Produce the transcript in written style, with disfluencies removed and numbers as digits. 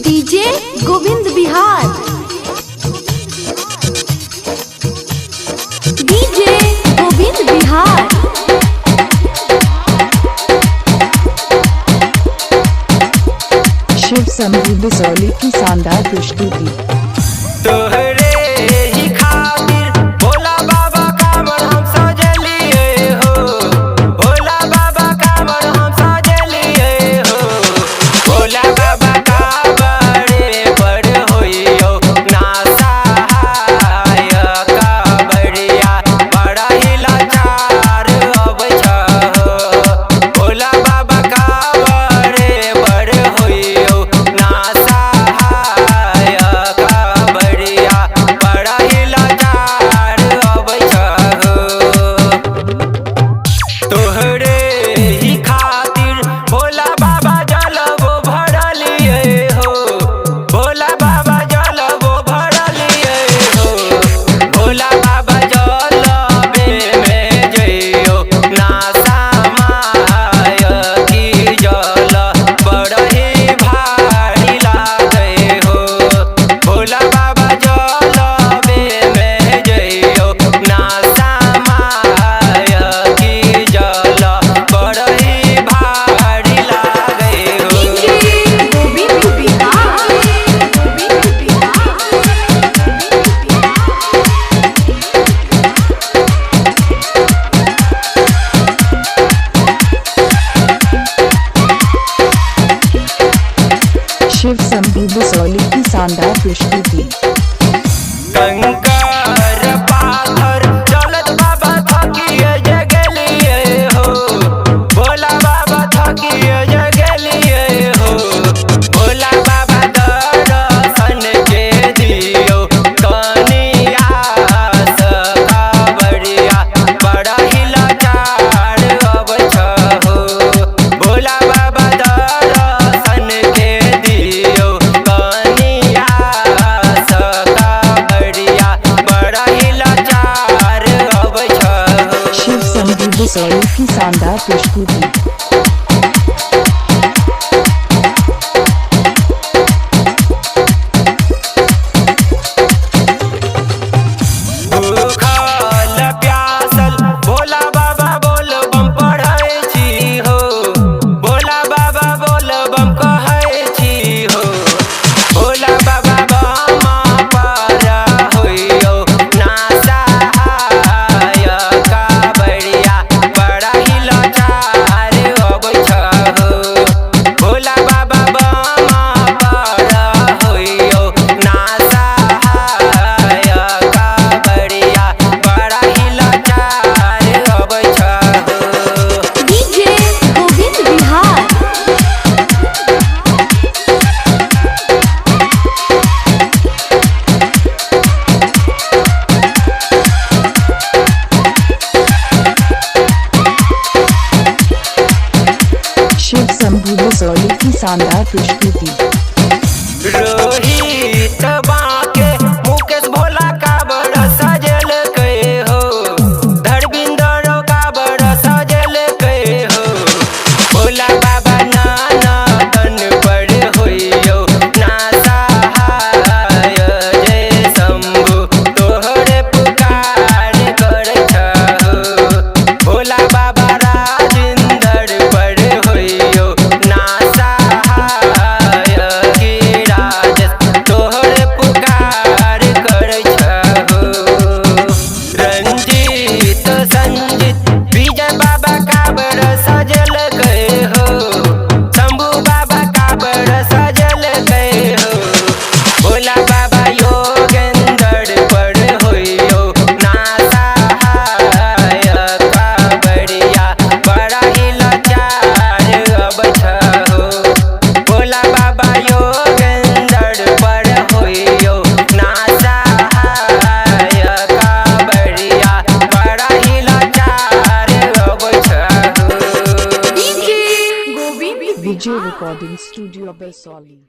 DJ Govind Bihar. DJ Govind Bihar. Shiv Shambhu Bisauli की शानदार प्रस्तुति। तोहरे ही खातिर भोला बाबा कांवर हम सजलिए हो, भोला बाबा कांवर हम सजलिए हो। भोला बाबा कांवरे पर होइयो ना सहाय कांवरिया बड़ा ही लाचार अब छहो। भोला बाबा कांवरे पर होइयो ना सहाय कांवरिया बड़ा ही लाचार अब छहो। तोहरे ही खातिर भोला बाबा जलबो भरलिए हो, भोला बाबा जलबो भरलिए हो। भोला बाबा जलबे में जइयो ना समाय की जल बड़ ही भारी लागे हो। भोला बाबा जलबे में जइयो ना समाय की जल बड़ ही भारी लागे हो। डीजे गोविंद बिहार। गोविंद बिहार। शिव शंभू बिसौली की शानदार प्रस्तुति। कंकर पाथर चलत बाबा थकिए जगलिए हो, भोला बाबा थकिए जगलिए हो। भोला बाबा दर्शन के दियो कनिया कांवरिया बड़ा ही लाचार अब छहो। भोला बाबा दर्शन के दियो कनिया कांवरिया बड़ा ही लाचार अब छहो। शिव शंभू बिसौली की शानदार प्रस्तुति। भूखल प्यासल भोला बाबा बोल बम पढ़ै छी हो, भोला बाबा बोल बम कहै छी हो। भोला बाबा बम पर होइयो ना सहाय कांवरिया बड़ा ही लाचार अब छहो। भोला बाबा बम पर होइयो ना सहाय कांवरिया बड़ा ही लाचार अब छहो। डीजे गोविंद बिहार। शिव शंभू बिसौली की शानदार प्रस्तुति। रोहित बाके मुकेश भोला का बड़ सजल के हो, धर्मिंदर का बड़ सजल के हो। भोला बाबा नाना तन पर होइयो ना सहाय जय शंभू तोहरे पुकार कर छहो। भोला बाबा राजिंदर पर होइयो ना सहाय की राजस तोहरे पुकार कर छहो। रंजीत संजीत विजय बाबा का बड़ सजल गए हो, शंभू बाबा का बड़ सजल गए हो। भोला बाबा योगेंद्र पर होइयो ना सहाय कांवरिया बड़ा ही लाचार अब छहो। भोला बाबा योगेंद्र पर होइयो ना सहाय कांवरिया बड़ा ही लाचार अब छहो। डीजे गोविंद विजय रिकॉर्डिंग स्टूडियो बिसौली।